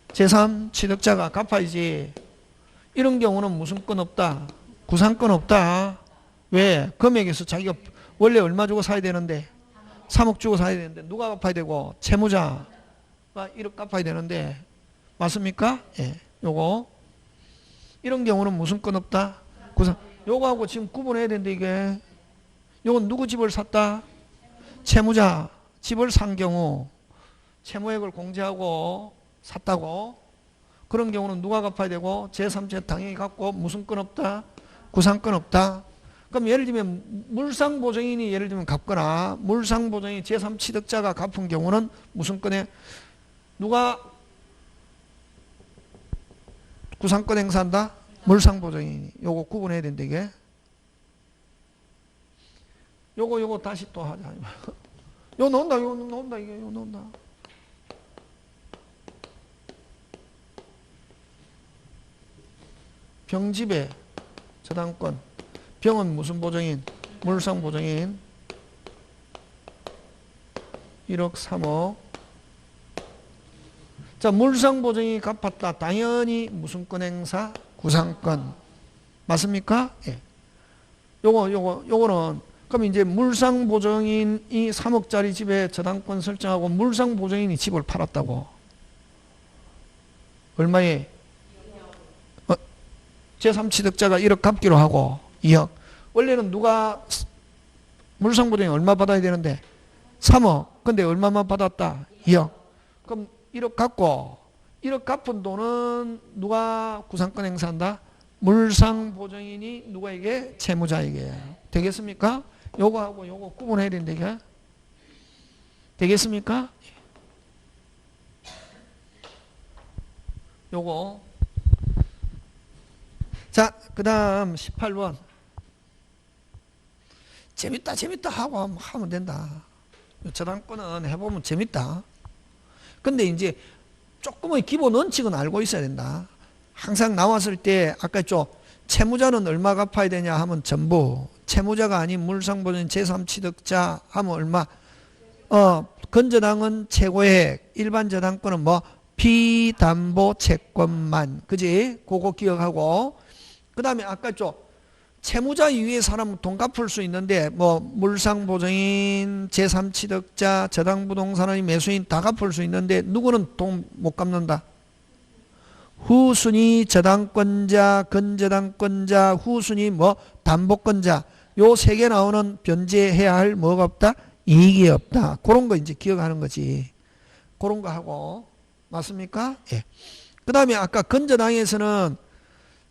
제3 취득자가 갚아야지. 이런 경우는 무슨 건 없다? 구상권 없다. 왜? 금액에서 자기가 원래 얼마 주고 사야 되는데 3억 주고 사야 되는데 누가 갚아야 되고? 채무자가 1억 갚아야 되는데 맞습니까? 예. 요거 이런 경우는 무슨 건 없다? 구상. 요거하고 지금 구분해야 되는데 이게 요건 누구 집을 샀다? 채무자 집을 산 경우 채무액을 공제하고 샀다고. 그런 경우는 누가 갚아야 되고? 제3자 당연히 갚고 무슨 건 없다? 구상권 없다. 그럼 예를 들면 물상보증인이 예를 들면 갚거나 물상보증인 제3취득자가 갚은 경우는 무슨 건에 누가 구상권 행사한다? 물상보증인이. 요거 구분해야 된다, 이게. 요거 다시 또 하자. 요 넣는다, 이게, 요 넣는다. 병집에 저당권. 병은 무슨 보증인? 물상보증인. 1억 3억. 자, 물상보증이 갚았다. 당연히 무슨 권 행사? 구상권. 맞습니까? 예. 요거는, 그럼 이제 물상보증인이 3억짜리 집에 저당권 설정하고 물상보증인이 집을 팔았다고. 얼마에? 제3취득자가 1억 갚기로 하고 2억. 원래는 누가 물상보증인 얼마 받아야 되는데? 3억. 근데 얼마만 받았다? 2억. 그럼 1억 갚고 1억 갚은 돈은 누가 구상권 행사한다? 물상보증인이 누구에게? 채무자에게. 되겠습니까? 요거하고 요거 구분해야 된다, 이게. 되겠습니까? 요거. 자, 그 다음 18번. 재밌다 하고 하면 된다. 저당권은 해보면 재밌다. 근데 이제 조금의 기본 원칙은 알고 있어야 된다. 항상 나왔을 때 아까 좀 채무자는 얼마 갚아야 되냐 하면 전부, 채무자가 아닌 물상보증인 제3취득자 하면 얼마? 건저당은 최고액, 일반 저당권은 뭐 피담보 채권만. 그지? 그거 기억하고. 그 다음에 아까 좀 채무자 이외의 사람은 돈 갚을 수 있는데 뭐 물상보증인, 제3취득자, 저당부동산의 매수인 다 갚을 수 있는데 누구는 돈 못 갚는다? 후순위 저당권자, 건저당권자, 후순위 뭐 담보권자. 요 세 개 나오는 변제해야 할 뭐가 없다? 이익이 없다. 그런 거 이제 기억하는 거지. 그런 거 하고. 맞습니까? 예. 그 다음에 아까 건저당에서는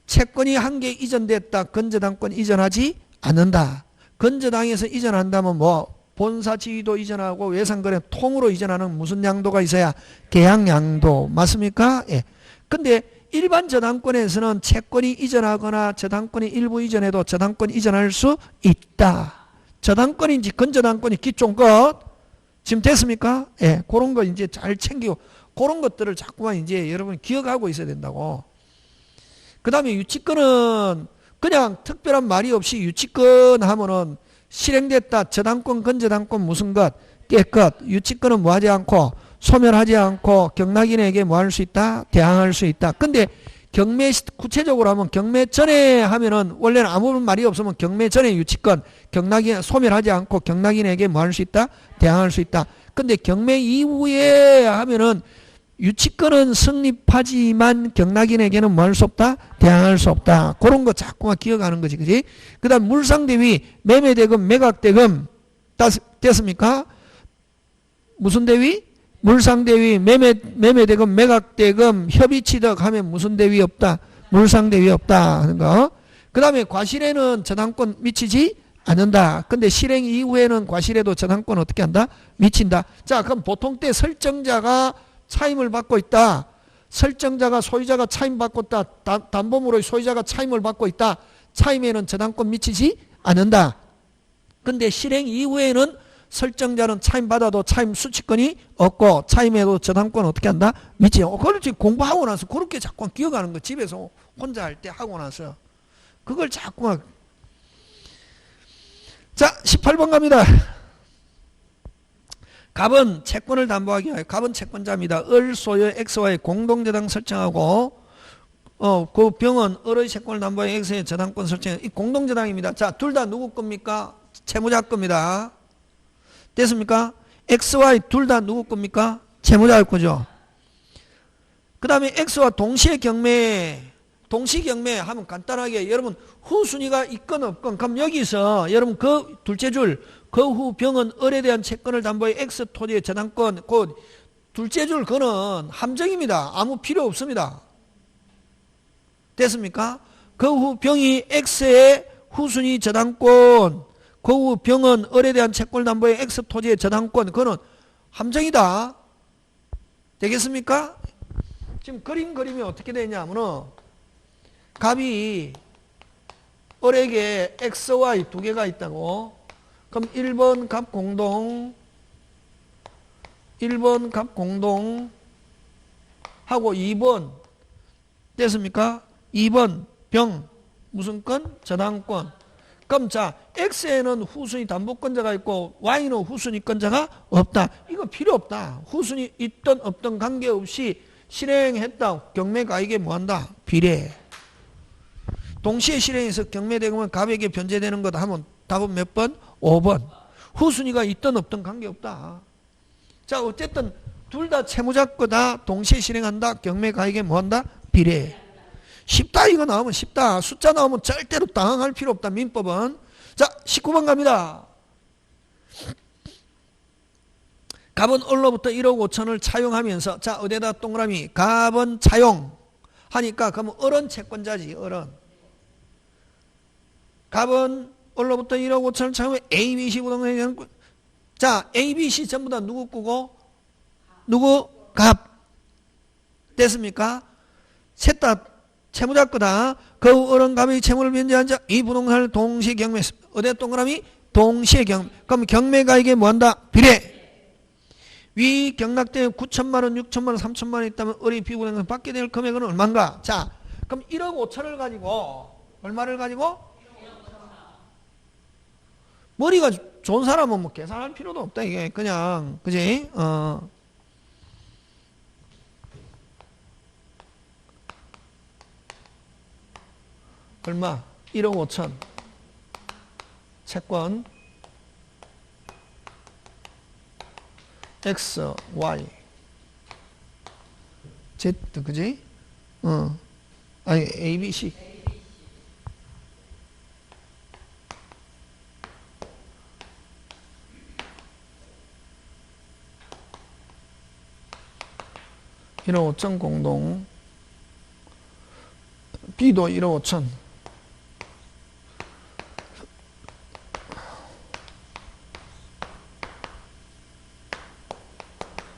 채권이 한 개 이전됐다. 건저당권 이전하지 않는다. 건저당에서 이전한다면 뭐 본사 지위도 이전하고 외상거래 통으로 이전하는 무슨 양도가 있어야? 계약양도. 맞습니까? 예. 근데 일반 저당권에서는 채권이 이전하거나 저당권이 일부 이전해도 저당권 이전할 수 있다. 저당권인지 건저당권이 기존 것. 지금 됐습니까? 예. 그런 거 이제 잘 챙기고 그런 것들을 자꾸만 이제 여러분 기억하고 있어야 된다고. 그 다음에 유치권은 그냥 특별한 말이 없이 유치권 하면은 실행됐다. 저당권, 건저당권 무슨 것? 깨끗. 유치권은 뭐 하지 않고 소멸하지 않고 경락인에게 뭐 할 수 있다? 대항할 수 있다. 근데 경매 구체적으로 하면 경매 전에 하면은 원래는 아무 말이 없으면 경매 전에 유치권 경락인 소멸하지 않고 경락인에게 뭐 할 수 있다? 대항할 수 있다. 근데 경매 이후에 하면은 유치권은 성립하지만 경락인에게는 뭐 할 수 없다? 대항할 수 없다. 그런 거 자꾸만 기억하는 거지. 그지? 그 다음 물상대위, 매매대금, 매각대금. 됐습니까? 무슨 대위? 물상대위, 매매대금, 매각대금, 협의취득 하면 무슨 대위 없다? 물상대위 없다. 하는 거. 그 다음에 과실에는 저당권 미치지 않는다. 근데 실행 이후에는 과실에도 저당권 어떻게 한다? 미친다. 자, 그럼 보통 때 설정자가 차임을 받고 있다. 설정자가 소유자가 차임받고 있다. 담보물의 소유자가 차임을 받고 있다. 차임에는 저당권 미치지 않는다. 근데 실행 이후에는 설정자는 차임받아도 차임 수취권이 없고 차임에도 저당권 어떻게 한다? 미치. 그걸 지금 공부하고 나서 그렇게 자꾸 기억하는 거. 집에서 혼자 할 때 하고 나서 그걸 자꾸만. 자, 18번 갑니다. 갑은 채권을 담보하기 위하여 갑은 채권자입니다. 을 소유 X와의 공동저당 설정하고 그 병은 을의 채권을 담보하여 X의 저당권 설정. 이 공동저당입니다. 자, 둘 다 누구 겁니까? 채무자 겁니다. 됐습니까? X와 둘 다 누구 겁니까? 채무자일 거죠. 그 다음에 X와 동시에 경매. 동시 경매 하면 간단하게 여러분 후순위가 있건 없건 그럼 여기서 여러분 그 둘째 줄 그 후 병은 을에 대한 채권을 담보해 X 토지의 저당권 곧 둘째 줄 그는 함정입니다. 아무 필요 없습니다. 됐습니까? 그 후 병이 X의 후순위 저당권 그 후 병은 을에 대한 채권을 담보해 X 토지의 저당권 그는 함정이다. 되겠습니까? 지금 그림이 어떻게 되냐면은 값이 을에게 x, y 두 개가 있다고. 그럼 1번 값 공동, 1번 값 공동 하고 2번 됐습니까? 2번 병 무슨 건? 저당권. 그럼 자, x에는 후순위 담보권자가 있고 y는 후순위권자가 없다. 이거 필요 없다. 후순위 있던 없던 관계없이 실행했다. 경매가액에 뭐한다? 비례. 동시에 실행해서 경매대금은 갑에게 변제되는 거다 하면 답은 몇 번? 5번. 후순위가 있던 없던 관계없다. 자, 어쨌든 둘 다 채무자 거다. 동시에 실행한다. 경매가액에 뭐한다? 비례. 쉽다. 이거 나오면 쉽다. 숫자 나오면 절대로 당황할 필요 없다. 민법은. 자, 19번 갑니다. 갑은 을로부터 1억 5천을 차용하면서, 자, 어디에다 동그라미? 갑은 차용 하니까 그러면 을은 채권자지. 을은. 갑은 을로부터 1억 5천을 차용해 A, B, C 부동산에. 자, A, B, C 전부 다 누구 꾸고? 누구? 갑. 됐습니까? 셋 다 채무자 거다. 그 을은 갑의 채무를 변제한 자, 이 부동산을 동시에 경매했습니다. 어디에 동그라미? 동시에 경매. 그럼 경매가액에 뭐한다? 비례. 위 경락대에 9천만 원, 6천만 원, 3천만 원 있다면 을이 비부동산 받게 될 금액은 얼마인가? 자, 그럼 1억 5천을 가지고 얼마를 가지고? 머리가 좋은 사람은 뭐 계산할 필요도 없다. 이게 그냥 그지? 얼마? 1억 5천 채권 X, Y Z 그지? 아니 A, B, C 1억 5천 공동 B도 1억 5천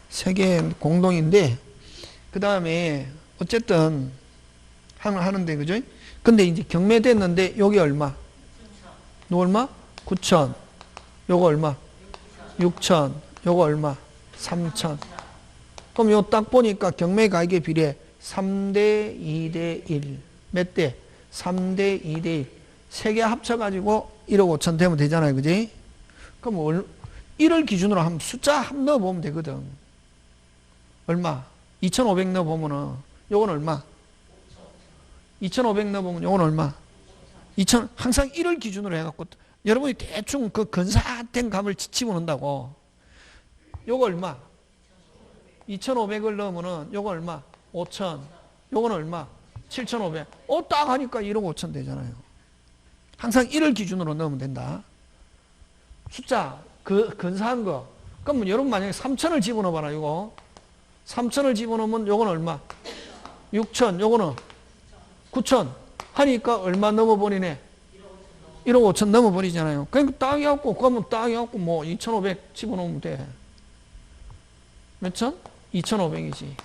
세 개 공동인데 그 다음에 어쨌든 하는데 그죠? 근데 이제 경매됐는데 여기 얼마? 너 얼마? 9천. 요거 얼마? 6천. 요거 얼마? 3천. 그럼 요 딱 보니까 경매가액의 비례 3대 2대 1. 몇 대? 3대 2대 1. 세 개 합쳐가지고 1억 5천 되면 되잖아요. 그지? 그럼 1을 기준으로 한번 숫자 한번 넣어보면 되거든. 얼마? 2,500 넣어보면은 요건 얼마? 2,500 넣어보면 요건 얼마? 2,000. 항상 1을 기준으로 해갖고 여러분이 대충 그 근사된 값을 집어넣는다고. 요거 얼마? 2,500을 넣으면은 요거 얼마? 5,000. 요건 얼마? 7,500. 딱 하니까 1억 5천 되잖아요. 항상 1을 기준으로 넣으면 된다. 숫자 그 근사한 거. 그러면 여러분 만약에 3,000을 집어넣어봐라. 요거 3,000을 집어넣으면 요건 얼마? 6,000. 요거는 9,000 하니까 얼마 넘어버리네? 1억 5천 넘어버리잖아요. 그러니까 딱 해갖고 그러면 딱 해갖고 뭐 2,500 집어넣으면 돼. 몇 천? 2,500이지.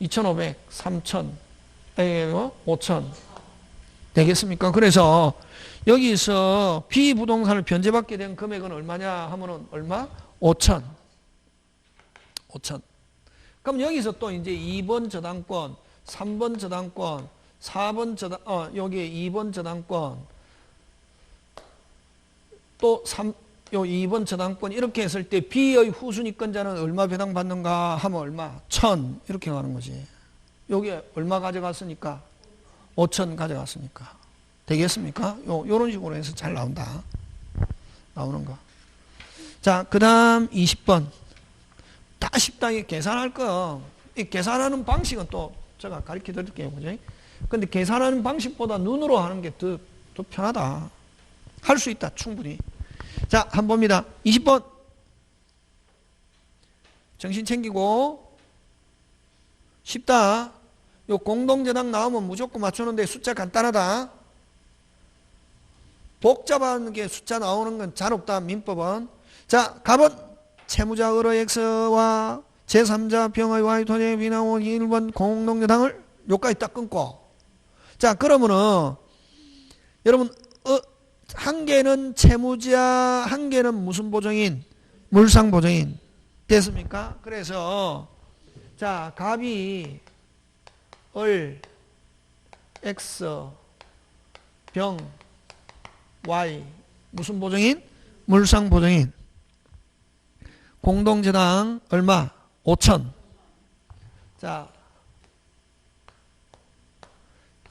2,500, 3,000, 5,000 되겠습니까? 그래서 여기서 비부동산을 변제받게 된 금액은 얼마냐 하면은 얼마? 5,000. 5천. 그럼 여기서 또 이제 2번 저당권, 3번 저당권, 4번 여기에 2번 저당권, 또 2번 저당권 이렇게 했을 때 B의 후순위권자는 얼마 배당받는가 하면 얼마? 1,000 이렇게 가는 거지. 여기 얼마 가져갔으니까? 5,000 가져갔으니까. 되겠습니까? 요런 식으로 해서 잘 나온다. 나오는 거. 자, 그 다음 20번. 다 쉽다. 계산할 거. 이 계산하는 방식은 또 제가 가르쳐 드릴게요. 그죠? 근데 계산하는 방식보다 눈으로 하는 게 더 편하다. 할 수 있다. 충분히. 자, 한번 봅니다. 20번. 정신 챙기고. 쉽다. 요 공동저당 나오면 무조건 맞추는데 숫자 간단하다. 복잡한 게 숫자 나오는 건 잘 없다. 민법은. 자, 갑은 채무자 을의 X와 제3자 병의 Y 토지의 비나온 1번 공동저당을 여기까지 딱 끊고 자, 그러면은 여러분 한 개는 채무자, 한 개는 무슨 보증인? 물상 보증인. 됐습니까? 그래서 자, 갑이 을 X 병 Y 무슨 보증인? 물상 보증인. 공동재당 얼마? 5천. 자,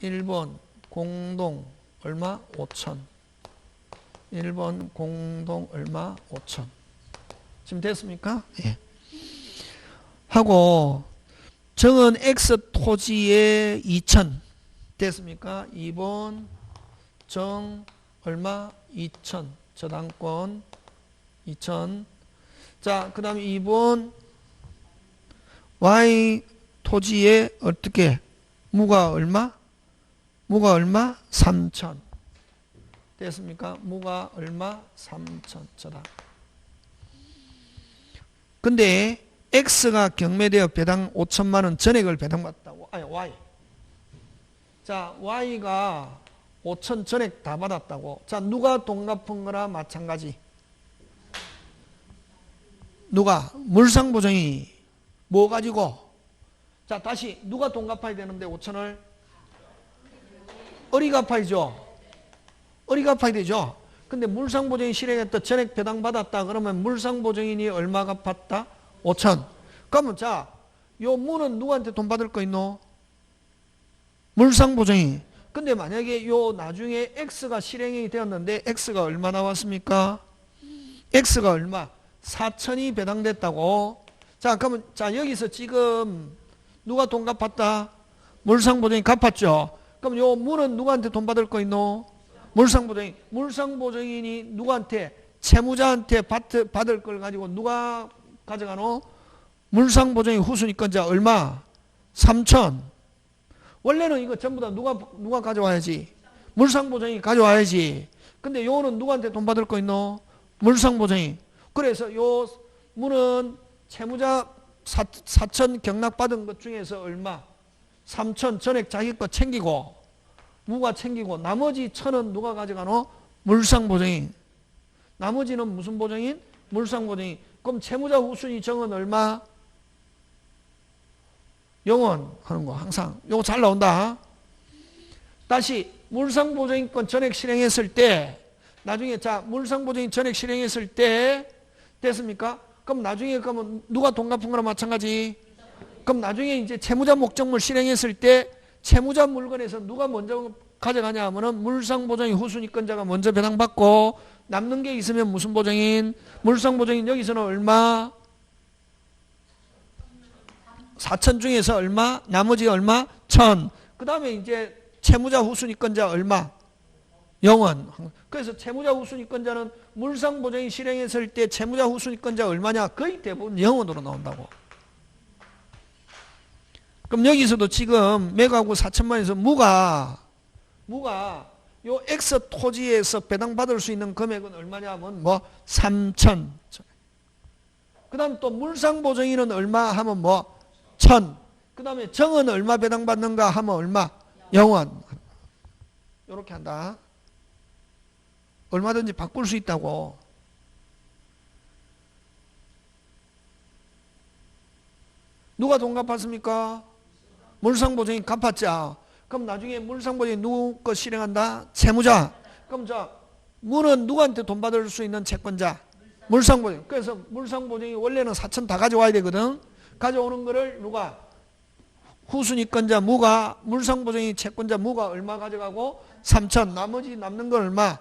1번 공동 얼마? 5천. 1번 공동 얼마? 5천. 지금 됐습니까? 예. 하고 정은 X 토지에 2천. 됐습니까? 2번 정 얼마? 2천. 저당권 2천. 자, 그 다음에 2번 Y 토지에 어떻게? 무가 얼마? 무가 얼마? 3천. 됐습니까? 무가 얼마? 3천. 저당. 근데 X가 경매되어 배당 5천만 원 전액을 배당받았다고. 아니, Y. 자, Y가 5천 전액 다 받았다고. 자, 누가 돈 갚은 거나 마찬가지. 누가? 물상보증이 뭐 가지고? 자, 다시 누가 돈 갚아야 되는데 5천을? 어리 갚아야죠. 어리 갚아야 되죠. 근데 물상보증이 실행했다, 전액 배당받았다 그러면 물상보증인이 얼마 갚았다? 5천. 그러면 자, 요 무는 누구한테 돈 받을 거 있노? 물상보증이. 근데 만약에 요 나중에 X가 실행이 되었는데 X가 얼마 나왔습니까? X가 얼마? 4천이 배당됐다고. 자, 그러면 자, 여기서 지금 누가 돈 갚았다? 물상보증이 갚았죠. 그럼 요 무는 누구한테 돈 받을 거 있노? 물상보증인. 물상보증인이 누구한테? 채무자한테 받을 걸 가지고 누가 가져가노? 물상보증인 후순위권자 얼마? 3천. 원래는 이거 전부 다 누가 가져와야지? 물상보증인이 가져와야지. 근데 요거는 누구한테 돈 받을 거 있노? 물상보증인. 그래서 요 무는 채무자 4천 경락받은 것 중에서 얼마? 3천 전액 자기 거 챙기고 무가 챙기고 나머지 천은 누가 가져가노? 물상보증인. 나머지는 무슨 보증인? 물상보증인. 그럼 채무자 후순위 정은 얼마? 0원 하는 거 항상. 요거 잘 나온다. 다시 물상보증인권 전액 실행했을 때 나중에 자 물상보증인 전액 실행했을 때 됐습니까? 그럼 나중에 그러면 누가 돈 갚은 거나 마찬가지. 그럼 나중에 이제 채무자 목적물 실행했을 때 채무자 물건에서 누가 먼저 가져가냐 하면은 물상보증인 후순위권자가 먼저 배당받고 남는 게 있으면 무슨 보증인? 물상보증인. 여기서는 얼마? 4천 중에서 얼마? 나머지 얼마? 1,000. 그 다음에 이제 채무자 후순위권자 얼마? 0원. 그래서 채무자 후순위권자는 물상보증인 실행했을 때 채무자 후순위권자 얼마냐? 거의 대부분 0원으로 나온다고. 그럼 여기서도 지금 매각하고 4천만에서 무가 요 X 토지에서 배당받을 수 있는 금액은 얼마냐 하면 뭐 3천. 그 다음 또 물상보증인은 얼마 하면 뭐 1,000. 그 다음에 정은 얼마 배당받는가 하면 얼마? 0원. 요렇게 한다. 얼마든지 바꿀 수 있다고. 누가 돈 갚았습니까? 물상보증인 갚았죠. 그럼 나중에 물상보증인 누구 거 실행한다? 채무자. 그럼 자, 무는 누구한테 돈 받을 수 있는 채권자? 물상보증인. 그래서 물상보증인이 원래는 4천 다 가져와야 되거든. 가져오는 거를 누가? 후순위권자 무가, 물상보증인 채권자 무가 얼마 가져가고? 3천. 나머지 남는 건 얼마?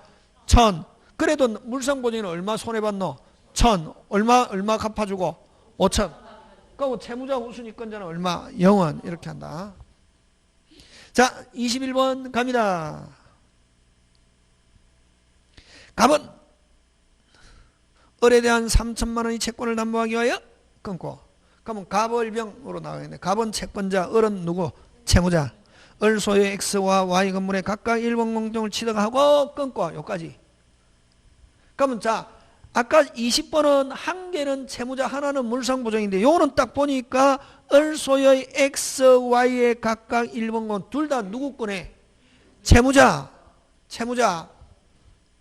1,000. 그래도 물상보증인은 얼마 손해받노? 1,000. 얼마 갚아주고? 5천. 그리고 채무자 후순위권자는 얼마? 0원. 이렇게 한다. 자, 21번 갑니다. 갑은 을에 대한 3천만 원의 채권을 담보하기 위하여 끊고. 그러면 갑을병으로 나가겠네. 갑은 채권자, 을은 누구? 채무자. 을 소유의 X와 Y 건물에 각각 1번 공정을 취득하고 끊고. 여기까지. 그러면 자, 아까 20번은 한 개는 채무자, 하나는 물상보증인데 요거는 딱 보니까 을 소유의 X, Y에 각각 1번 건 둘 다 누구 거네? 채무자. 채무자.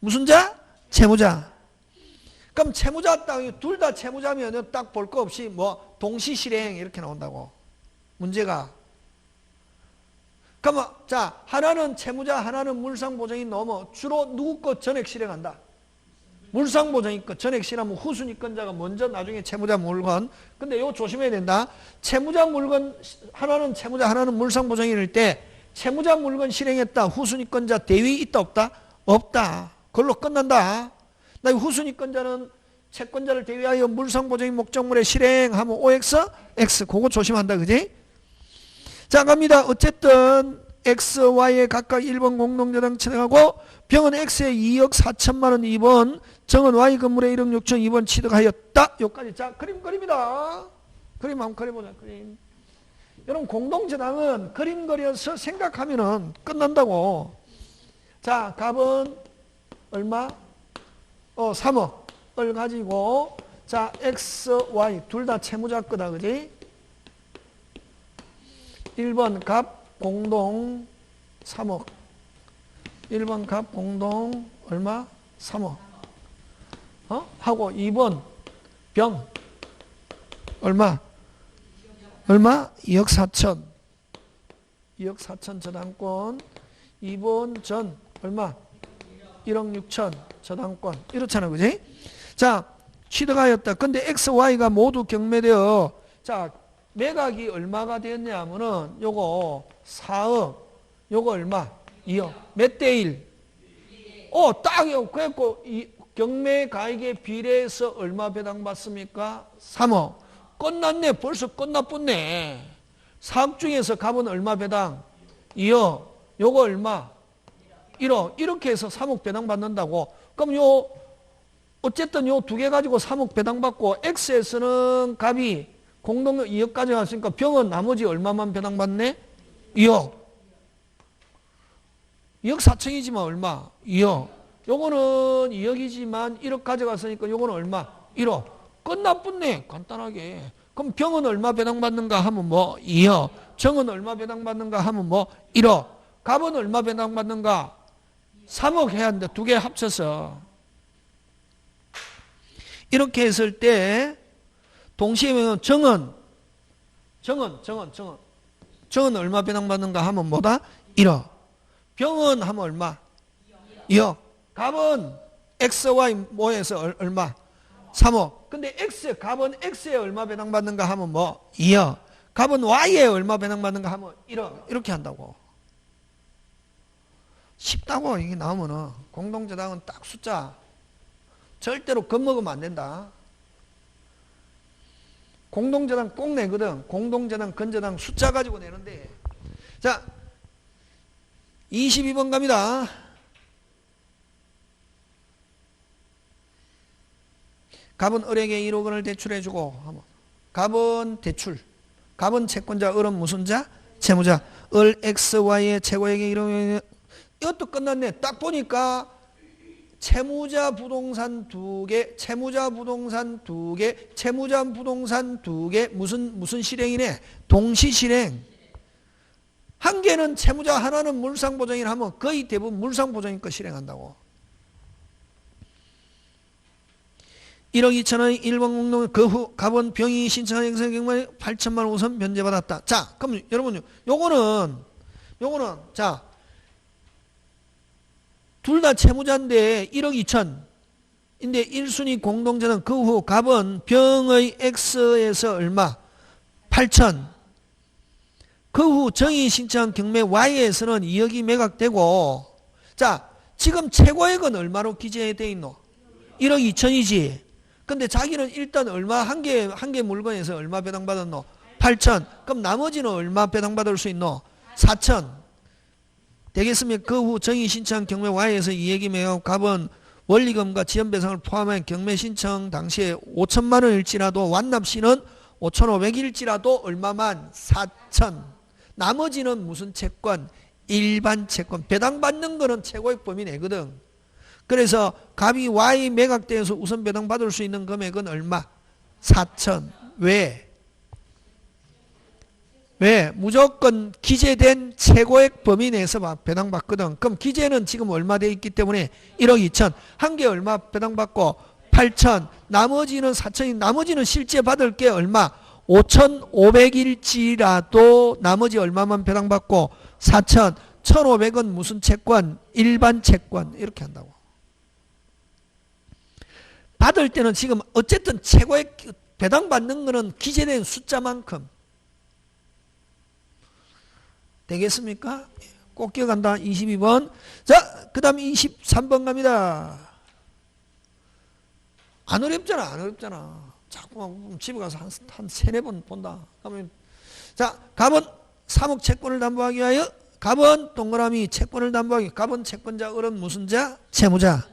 무슨 자? 채무자. 그럼 채무자 딱 둘 다 채무자면 딱 볼 거 없이 뭐 동시 실행 이렇게 나온다고. 문제가. 그러면 자 하나는 채무자 하나는 물상보증인 넘어 주로 누구 거 전액 실행한다. 물상보증인 거 전액 실행하면 후순위권자가 먼저 나중에 채무자 물건. 근데 이거 조심해야 된다. 채무자 물건 하나는 채무자 하나는 물상보증인일 때 채무자 물건 실행했다. 후순위권자 대위 있다 없다? 없다. 그걸로 끝난다. 나 후순위권자는 채권자를 대위하여 물상보증인 목적물에 실행하면 OX, X. 그거 조심한다. 그지? 자, 갑니다. 어쨌든 X, Y에 각각 1번 공동저당 취득하고 병은 X에 2억 4천만 원 2번, 정은 Y 건물에 1억 6천 2번 취득하였다. 여기까지. 자, 그림 그립니다. 그림 한번 그려보자. 그림. 여러분 공동저당은 그림 그려서 생각하면은 끝난다고. 자, 값은 얼마? 3억을 가지고 자, X, Y 둘 다 채무자 거다. 그지? 1번 값 공동 3억. 1번 값 공동 얼마? 3억. 하고 2번 병 얼마? 2억 4천. 2억 4천 저당권. 2번 전 얼마? 1억 6천 저당권. 이렇잖아. 그지? 자, 취득하였다. 근데 X, Y가 모두 경매되어 자, 매각이 얼마가 되었냐 하면은 요거 4억, 요거 얼마? 2억. 몇 대 1? 딱이요. 그래갖고 이 경매 가액에 비례해서 얼마 배당받습니까? 3억. 끝났네. 벌써 끝나뿐네. 4억 중에서 값은 얼마 배당? 2억. 요거 얼마? 1억. 이렇게 해서 3억 배당받는다고. 그럼 어쨌든 요 두 개 가지고 3억 배당받고 X에서는 값이 공동 2억 가져갔으니까 병은 나머지 얼마만 배당받네? 2억. 2억 4천이지만 얼마? 2억. 요거는 2억이지만 1억 가져갔으니까 요거는 얼마? 1억. 끝나뿐네. 간단하게. 그럼 병은 얼마 배당받는가 하면 뭐? 2억. 정은 얼마 배당받는가 하면 뭐? 1억. 값은 얼마 배당받는가? 3억 해야 하는데 두 개 합쳐서. 이렇게 했을 때 동시에 정은 얼마 배당받는가 하면 뭐다? 1억. 병은 하면 얼마? 2억. 값은 X, Y 모여서 얼마? 3억. 근데 값은 X에 얼마 배당받는가 하면 뭐? 2억. 값은 Y에 얼마 배당받는가 하면 1억. 이렇게 한다고. 쉽다고 이게 나오면은 공동저당은 딱 숫자. 절대로 겁먹으면 안 된다. 공동저당 꼭 내거든. 공동저당, 건저당 숫자 가지고 내는데. 자, 22번 갑니다. 갑은 을에게 1억 원을 대출해주고, 갑은 대출, 갑은 채권자, 을은 무슨 자? 채무자. 을 X, Y의 최고에게 1억 원. 이것도 끝났네. 딱 보니까 채무자 부동산 2개, 채무자 부동산 2개, 채무자 부동산 2개, 무슨 실행이네? 동시 실행. 한 개는 채무자, 하나는 물상보증인 하면 거의 대부분 물상보증인 거 실행한다고. 1억 2천원 1번 공동 그 후 갑은 병이 신청한 행사 경우에 8천만 원 우선 변제받았다. 자, 그럼 여러분 요거는 자, 둘 다 채무자인데 1억 2천인데 1순위 공동자는 그 후 갑은 병의 X에서 얼마? 8천. 그 후 정의 신청한 경매 Y에서는 2억이 매각되고, 자, 지금 최고액은 얼마로 기재되어 있노? 1억 2천이지. 근데 자기는 일단 얼마, 한 개 물건에서 얼마 배당받았노? 8천. 그럼 나머지는 얼마 배당받을 수 있노? 4천. 되겠습니까? 그 후 정의 신청 경매 Y에서 2억이 매각 갑은 원리금과 지연배상을 포함한 경매 신청 당시에 5천만 원일지라도 완납시는 5,500일지라도 얼마만? 4천. 나머지는 무슨 채권? 일반 채권. 배당받는 거는 최고액 범위 내거든. 그래서 갑이 Y 매각대에서 우선 배당받을 수 있는 금액은 얼마? 4천. 왜? 왜? 무조건 기재된 최고액 범위 내에서 배당받거든. 그럼 기재는 지금 얼마 돼 있기 때문에 1억 2천. 한 개 얼마 배당받고 8천. 나머지는 4천이. 나머지는 실제 받을 게 얼마? 5,500일지라도 나머지 얼마만 배당받고 4천. 1,500은 무슨 채권? 일반 채권. 이렇게 한다고. 받을 때는 지금 어쨌든 최고액 배당받는 거는 기재된 숫자만큼. 되겠습니까? 꼭 기억한다. 22번. 자, 그 다음 23번 갑니다. 안 어렵잖아. 안 어렵잖아. 자꾸만 집에 가서 한 3-4번 본다. 그러면 자, 갑은 3억 채권을 담보하기 위하여 갑은 동그라미 채권을 담보하기. 갑은 채권자, 을은 무슨 자? 채무자.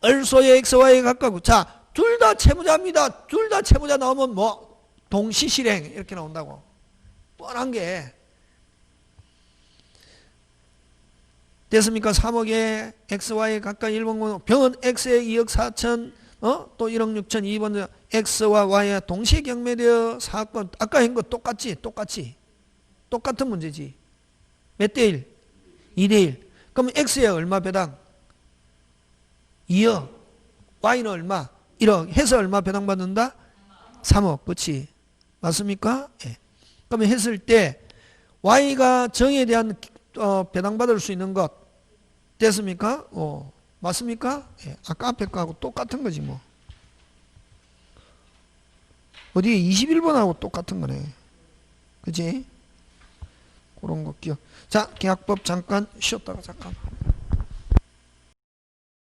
을소의 X와에 가깝고. 자, 둘 다 채무자입니다. 둘 다 채무자 나오면 뭐? 동시실행 이렇게 나온다고. 뻔한 게. 됐습니까? 3억에 X와에 가까이 1번 병은 X에 2억 4천 또 1억 6천 2번 X와 Y에 동시에 경매되어 사건 아까 한 거 똑같지? 똑같은 문제지. 몇 대 1? 2대 1. 그럼 X에 얼마 배당? 2억. Y는 얼마? 1억. 해서 얼마 배당받는다? 3억. 그렇지? 맞습니까? 예. 그러면 했을 때 Y가 정에 대한 배당받을 수 있는 것 됐습니까? 맞습니까? 예. 아까 앞에 거하고 똑같은 거지 뭐. 어디 21번하고 똑같은 거네. 그치? 그런 거 기억. 자, 계약법 잠깐 쉬었다가 잠깐.